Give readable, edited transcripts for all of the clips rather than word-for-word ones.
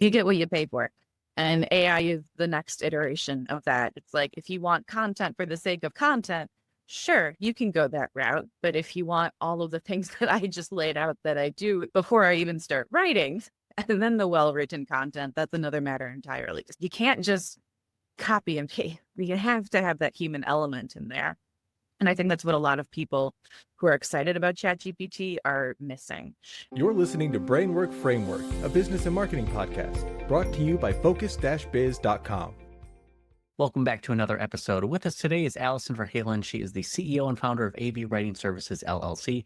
You get what you pay for. And AI is the next iteration of that. It's like, if you want content for the sake of content, sure, you can go that route. But if you want all of the things that I just laid out that I do before I even start writing, and then the well-written content, that's another matter entirely. You can't just copy and paste. You have to have that human element in there. And I think that's what a lot of people who are excited about ChatGPT are missing. You're listening to Brainwork Framework, a business and marketing podcast, brought to you by focus-biz.com. Welcome back to another episode. With us today is Alison Ver Halen. She is the CEO and founder of AV Writing Services LLC.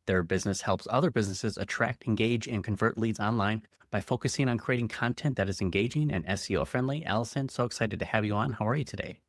Their business helps other businesses attract, engage, and convert leads online by focusing on creating content that is engaging and SEO friendly. Alison, so excited to have you on. How are you today?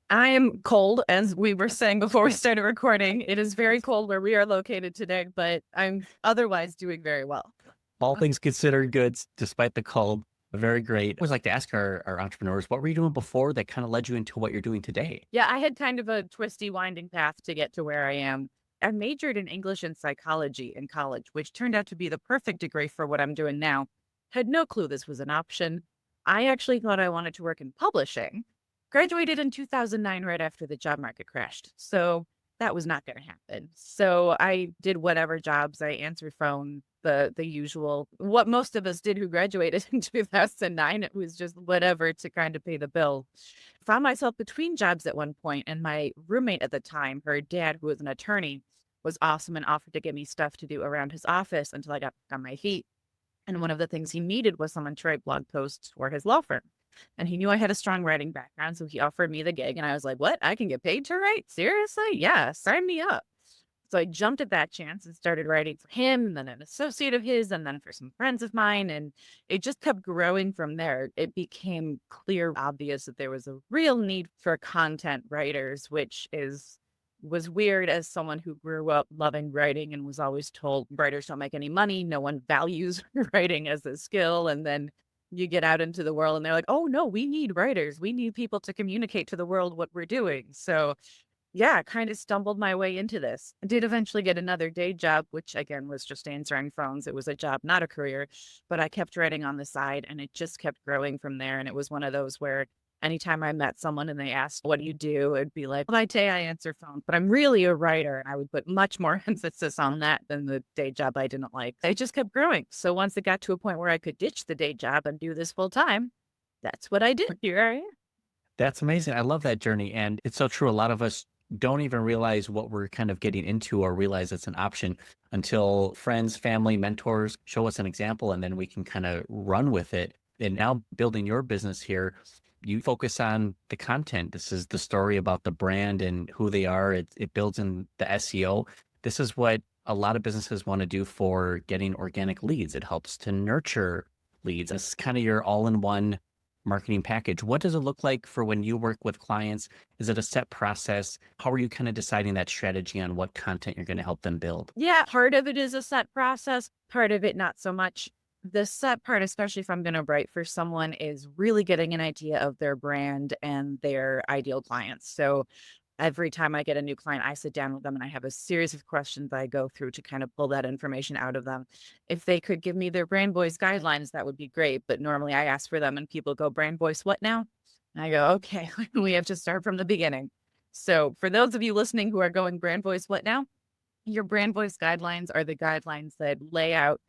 I am cold, as we were saying before we started recording. It is very cold where we are located today, but I'm otherwise doing very well. All things considered, good, despite the cold. Very great. I always like to ask our entrepreneurs, what were you doing before that kind of led you into what you're doing today? Yeah, I had kind of a twisty, winding path to get to where I am. I majored in English and psychology in college, which turned out to be the perfect degree for what I'm doing now. Had no clue this was an option. I actually thought I wanted to work in publishing. Graduated in 2009, right after the job market crashed. So that was not going to happen. So I did whatever jobs. I answered phone, the usual, what most of us did who graduated in 2009. It was just whatever to kind of pay the bill. Found myself between jobs at one point, and my roommate at the time, her dad, who was an attorney, was awesome and offered to give me stuff to do around his office until I got back on my feet. And one of the things he needed was someone to write blog posts for his law firm. And he knew I had a strong writing background, so he offered me the gig. And I was like, what? I can get paid to write? Seriously? Yeah, sign me up. So I jumped at that chance and started writing for him, and then an associate of his, and then for some friends of mine. And it just kept growing from there. It became clear, obvious that there was a real need for content writers, which was weird as someone who grew up loving writing and was always told writers don't make any money. No one values writing as a skill. And then you get out into the world and they're like, oh no, we need writers. We need people to communicate to the world what we're doing. So yeah, kind of stumbled my way into this. I did eventually get another day job, which again was just answering phones. It was a job, not a career, but I kept writing on the side and it just kept growing from there. And it was one of those where anytime I met someone and they asked, what do you do? It'd be like, well, I day I answer phones, but I'm really a writer. And I would put much more emphasis on that than the day job I didn't like. It just kept growing. So once it got to a point where I could ditch the day job and do this full time, that's what I did. Here I am. That's amazing. I love that journey. And it's so true. A lot of us don't even realize what we're kind of getting into or realize it's an option until friends, family, mentors show us an example, and then we can kind of run with it. And now building your business here, you focus on the content. This is the story about the brand and who they are. It builds in the SEO. This is what a lot of businesses want to do for getting organic leads. It helps to nurture leads. It's kind of your all-in-one marketing package. What does it look like for when you work with clients? Is it a set process? How are you kind of deciding that strategy on what content you're going to help them build? Yeah, part of it is a set process, part of it not so much. The set part, especially if I'm going to write for someone, is really getting an idea of their brand and their ideal clients. So every time I get a new client, I sit down with them and I have a series of questions I go through to kind of pull that information out of them. If they could give me their brand voice guidelines, that would be great. But normally I ask for them and people go, brand voice, what now? And I go, okay, we have to start from the beginning. So for those of you listening who are going brand voice, what now? Your brand voice guidelines are the guidelines that lay out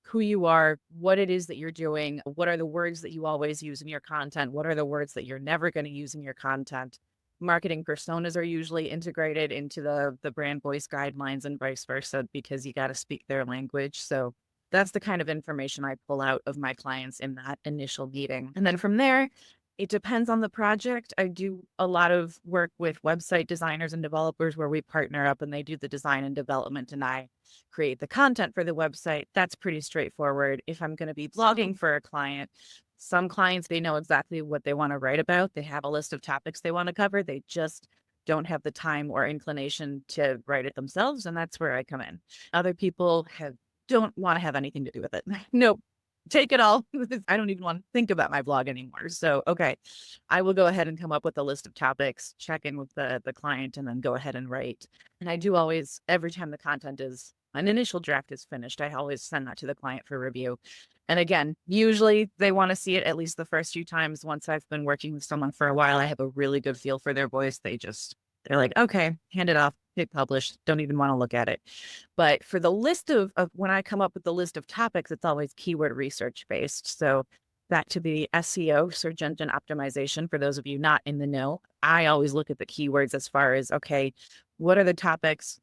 who you are, what it is that you're doing, what are the words that you always use in your content, what are the words that you're never going to use in your content. Marketing personas are usually integrated into the brand voice guidelines and vice versa, because you got to speak their language. So that's the kind of information I pull out of my clients in that initial meeting. And then from there, it depends on the project. I do a lot of work with website designers and developers where we partner up and they do the design and development and I create the content for the website. That's pretty straightforward. If I'm going to be blogging for a client, some clients, they know exactly what they want to write about. They have a list of topics they want to cover. They just don't have the time or inclination to write it themselves. And that's where I come in. Other people don't want to have anything to do with it. Nope. take it all. I don't even want to think about my blog anymore. So, okay, I will go ahead and come up with a list of topics, check in with the client, and then go ahead and write. And I do always, every time the content is an initial draft is finished, I always send that to the client for review. And again, usually they want to see it at least the first few times. Once I've been working with someone for a while, I have a really good feel for their voice. They're like, okay, hand it off, hit publish, don't even want to look at it. But for the list of when I come up with the list of topics, it's always keyword research based. So back to the SEO, search engine optimization, for those of you not in the know, I always look at the keywords as far as, okay, what are the topics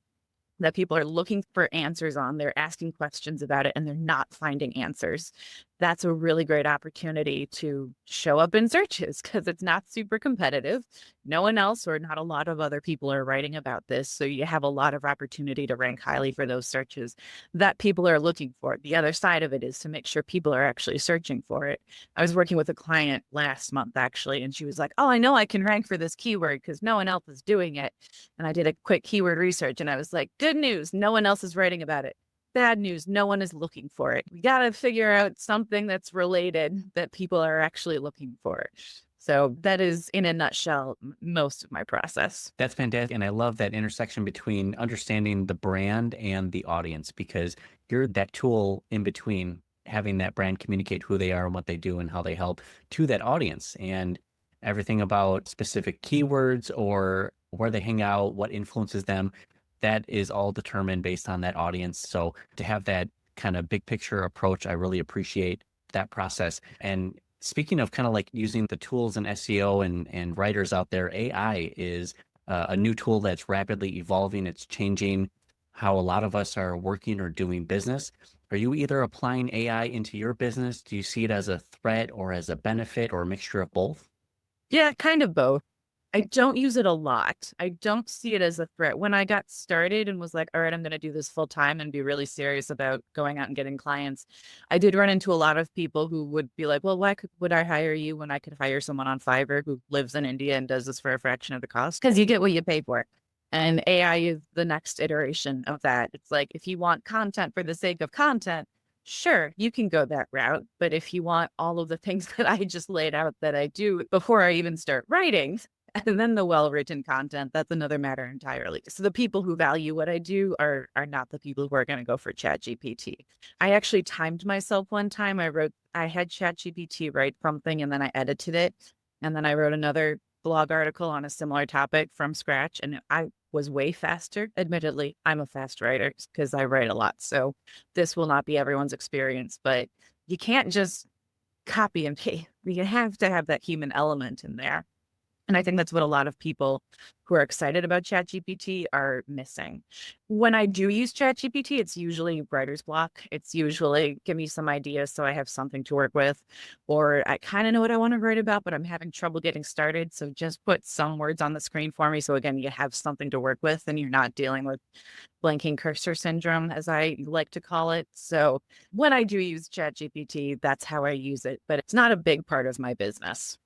that people are looking for answers on? They're asking questions about it and they're not finding answers. That's a really great opportunity to show up in searches because it's not super competitive. No one else or not a lot of other people are writing about this. So you have a lot of opportunity to rank highly for those searches that people are looking for. The other side of it is to make sure people are actually searching for it. I was working with a client last month, actually, and she was like, oh, I know I can rank for this keyword because no one else is doing it. And I did a quick keyword research and I was like, good news, no one else is writing about it. Bad news, no one is looking for it. We got to figure out something that's related that people are actually looking for. So that is, in a nutshell, most of my process. That's fantastic. And I love that intersection between understanding the brand and the audience, because you're that tool in between, having that brand communicate who they are and what they do and how they help to that audience. And everything about specific keywords or where they hang out, what influences them, that is all determined based on that audience. So to have that kind of big picture approach, I really appreciate that process. And speaking of kind of like using the tools in SEO and writers out there, AI is a new tool that's rapidly evolving. It's changing how a lot of us are working or doing business. Are you either applying AI into your business? Do you see it as a threat or as a benefit or a mixture of both? Yeah, kind of both. I don't use it a lot. I don't see it as a threat. When I got started and was like, all right, I'm going to do this full time and be really serious about going out and getting clients, I did run into a lot of people who would be like, well, would I hire you when I could hire someone on Fiverr who lives in India and does this for a fraction of the cost? Because you get what you pay for. And AI is the next iteration of that. It's like, if you want content for the sake of content, sure, you can go that route. But if you want all of the things that I just laid out that I do before I even start writing, and then the well-written content, that's another matter entirely. So the people who value what I do are not the people who are going to go for ChatGPT. I actually timed myself one time. I had ChatGPT write something and then I edited it. And then I wrote another blog article on a similar topic from scratch. And I was way faster. Admittedly, I'm a fast writer because I write a lot. So this will not be everyone's experience, but you can't just copy and paste. You have to have that human element in there. And I think that's what a lot of people who are excited about ChatGPT are missing. When I do use ChatGPT, it's usually writer's block. It's usually give me some ideas so I have something to work with, or I kind of know what I want to write about, but I'm having trouble getting started. So just put some words on the screen for me. So again, you have something to work with and you're not dealing with blanking cursor syndrome, as I like to call it. So when I do use ChatGPT, that's how I use it, but it's not a big part of my business.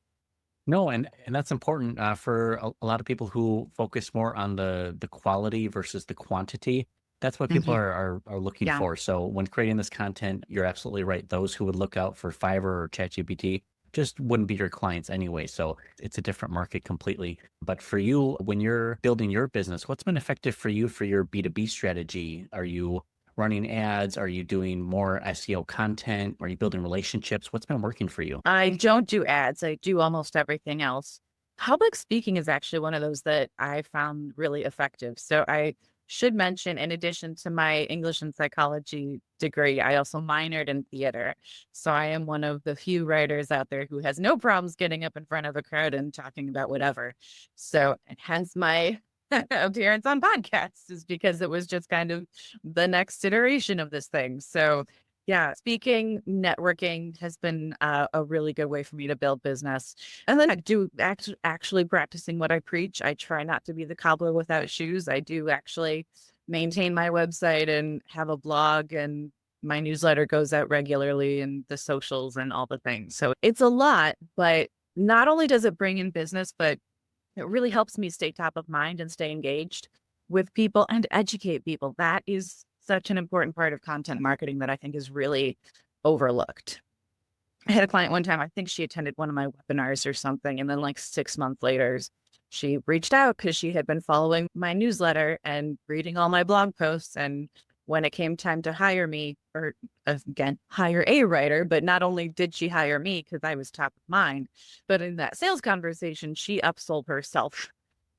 No, and that's important for a lot of people who focus more on the quality versus the quantity. That's what people Mhm. are looking Yeah. for. So when creating this content, you're absolutely right. Those who would look out for Fiverr or ChatGPT just wouldn't be your clients anyway. So it's a different market completely. But for you, when you're building your business, what's been effective for you for your B2B strategy? Are you running ads? Are you doing more SEO content? Are you building relationships? What's been working for you? I don't do ads. I do almost everything else. Public speaking is actually one of those that I found really effective. So I should mention, in addition to my English and psychology degree, I also minored in theater. So I am one of the few writers out there who has no problems getting up in front of a crowd and talking about whatever. So hence my appearance on podcasts is because it was just kind of the next iteration of this thing. So yeah, speaking, networking has been a really good way for me to build business. And then I do actually practicing what I preach. I try not to be the cobbler without shoes. I do actually maintain my website and have a blog, and my newsletter goes out regularly, and the socials and all the things. So it's a lot, but not only does it bring in business, but it really helps me stay top of mind and stay engaged with people and educate people. That is such an important part of content marketing that I think is really overlooked. I had a client one time, I think she attended one of my webinars or something. And then like 6 months later, she reached out because she had been following my newsletter and reading all my blog posts. And when it came time to hire me, or again, hire a writer, but not only did she hire me because I was top of mind, but in that sales conversation, she upsold herself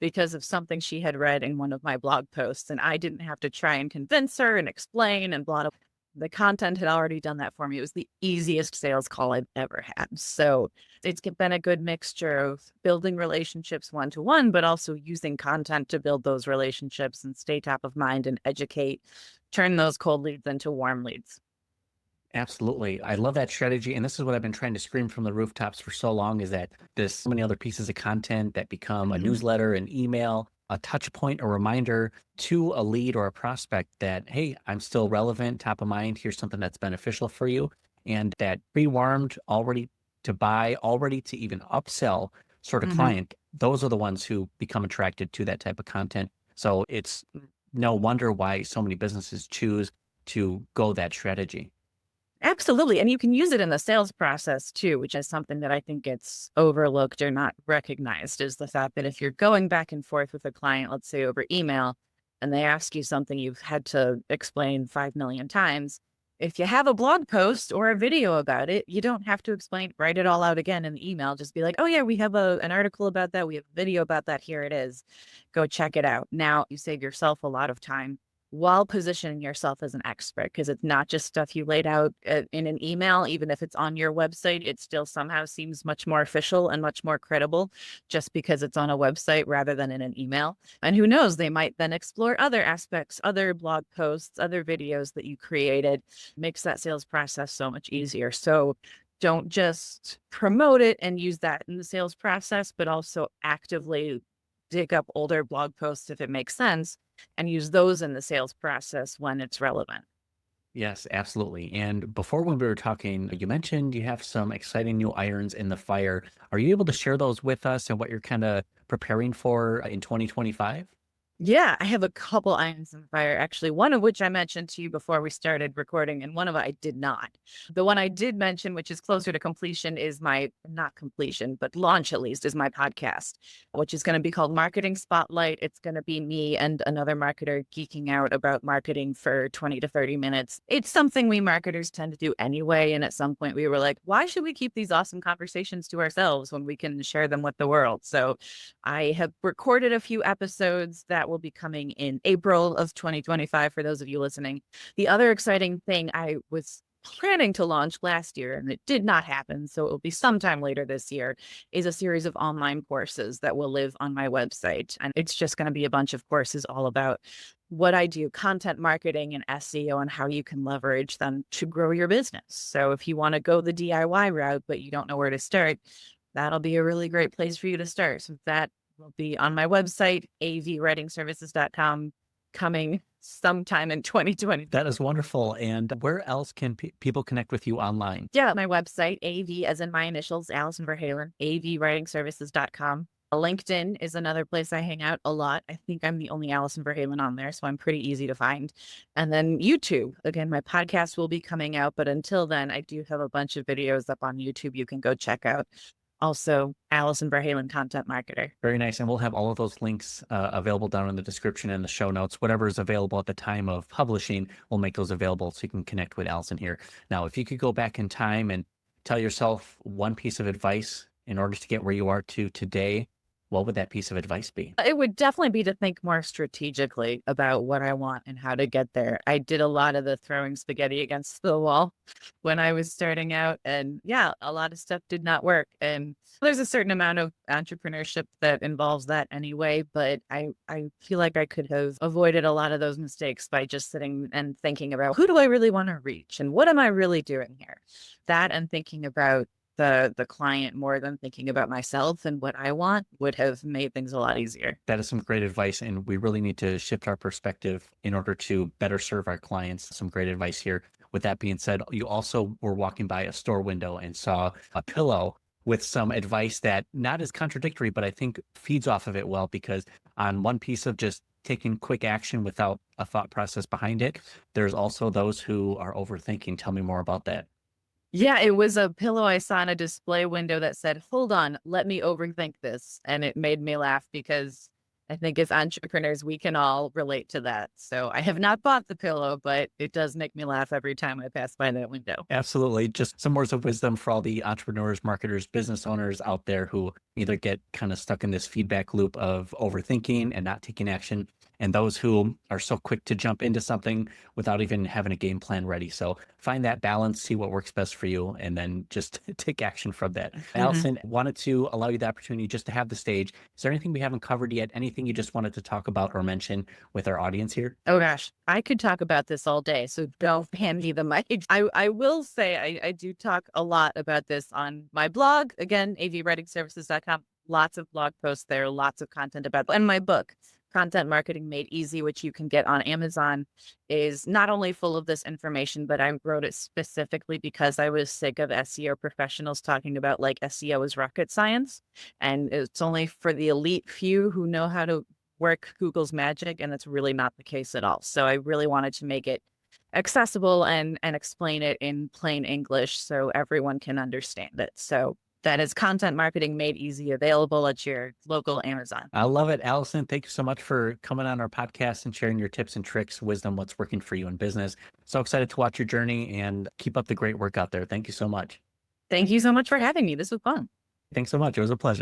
because of something she had read in one of my blog posts. And I didn't have to try and convince her and explain and blah, blah. The content had already done that for me. It was the easiest sales call I've ever had. So it's been a good mixture of building relationships one-to-one, but also using content to build those relationships and stay top of mind and educate, turn those cold leads into warm leads. Absolutely. I love that strategy. And this is what I've been trying to scream from the rooftops for so long, is that there's so many other pieces of content that become a newsletter, an email, a touch point, a reminder to a lead or a prospect that, hey, I'm still relevant, top of mind. Here's something that's beneficial for you. And that pre-warmed, already to buy, already to even upsell sort of client, those are the ones who become attracted to that type of content. So it's no wonder why so many businesses choose to go that strategy. Absolutely. And you can use it in the sales process too, which is something that I think gets overlooked or not recognized, is the fact that if you're going back and forth with a client, let's say over email, and they ask you something you've had to explain 5 million times, if you have a blog post or a video about it, you don't have to explain, write it all out again in the email. Just be like, oh yeah, we have an article about that. We have a video about that. Here it is. Go check it out. Now you save yourself a lot of time while positioning yourself as an expert, because it's not just stuff you laid out in an email. Even if it's on your website, it still somehow seems much more official and much more credible just because it's on a website rather than in an email. And who knows, they might then explore other aspects, other blog posts, other videos that you created. Makes that sales process so much easier. So don't just promote it and use that in the sales process, but also actively dig up older blog posts if it makes sense and use those in the sales process when it's relevant. Yes, absolutely. And before, when we were talking, you mentioned you have some exciting new irons in the fire. Are you able to share those with us and what you're kind of preparing for in 2025? Yeah, I have a couple irons in the fire, actually, one of which I mentioned to you before we started recording, and one of it I did not. The one I did mention, which is closer to completion, is my, not completion, but launch at least, is my podcast, which is going to be called Marketing Spotlight. It's going to be me and another marketer geeking out about marketing for 20 to 30 minutes. It's something we marketers tend to do anyway. And at some point we were like, why should we keep these awesome conversations to ourselves when we can share them with the world? So I have recorded a few episodes that will be coming in April of 2025 for those of you listening. The other exciting thing I was planning to launch last year, and it did not happen, so it will be sometime later this year, is a series of online courses that will live on my website. And it's just going to be a bunch of courses all about what I do, content marketing and SEO, and how you can leverage them to grow your business. So if you want to go the DIY route, but you don't know where to start, that'll be a really great place for you to start. So that will be on my website, avwritingservices.com, coming sometime in 2020. That is wonderful. And where else can people connect with you online? Yeah, my website, AV as in my initials, Alison Ver Halen, avwritingservices.com. LinkedIn is another place I hang out a lot. I think I'm the only Alison Ver Halen on there, so I'm pretty easy to find. And then YouTube. Again, my podcast will be coming out, but until then, I do have a bunch of videos up on YouTube you can go check out. Also, Alison Ver Halen, content marketer. Very nice. And we'll have all of those links available down in the description and the show notes. Whatever is available at the time of publishing, we'll make those available so you can connect with Alison here. Now, if you could go back in time and tell yourself one piece of advice in order to get where you are to today, what would that piece of advice be? It would definitely be to think more strategically about what I want and how to get there. I did a lot of the throwing spaghetti against the wall when I was starting out. And yeah, a lot of stuff did not work. And there's a certain amount of entrepreneurship that involves that anyway. But I feel like I could have avoided a lot of those mistakes by just sitting and thinking about, who do I really want to reach? And what am I really doing here? That, and thinking about the client more than thinking about myself and what I want, would have made things a lot easier. That is some great advice. And we really need to shift our perspective in order to better serve our clients. Some great advice here. With that being said, you also were walking by a store window and saw a pillow with some advice that not as contradictory, but I think feeds off of it well, because on one piece of just taking quick action without a thought process behind it, there's also those who are overthinking. Tell me more about that. Yeah, it was a pillow I saw in a display window that said, "Hold on, let me overthink this." And it made me laugh because I think as entrepreneurs, we can all relate to that. So I have not bought the pillow, but it does make me laugh every time I pass by that window. Absolutely. Just some words of wisdom for all the entrepreneurs, marketers, business owners out there who either get kind of stuck in this feedback loop of overthinking and not taking action, and those who are so quick to jump into something without even having a game plan ready. So find that balance, see what works best for you, and then just take action from that. Mhm. Allison, wanted to allow you the opportunity just to have the stage. Is there anything we haven't covered yet? Anything you just wanted to talk about or mention with our audience here? Oh gosh, I could talk about this all day, so don't hand me the mic. I will say I do talk a lot about this on my blog, again, avwritingservices.com. Lots of blog posts there, lots of content about, and my book, Content Marketing Made Easy, which you can get on Amazon, is not only full of this information, but I wrote it specifically because I was sick of SEO professionals talking about like SEO is rocket science, and it's only for the elite few who know how to work Google's magic, and that's really not the case at all. So I really wanted to make it accessible and explain it in plain English so everyone can understand it. So that is Content Marketing Made Easy, available at your local Amazon. I love it. Allison, thank you so much for coming on our podcast and sharing your tips and tricks, wisdom, what's working for you in business. So excited to watch your journey and keep up the great work out there. Thank you so much. Thank you so much for having me. This was fun. Thanks so much. It was a pleasure.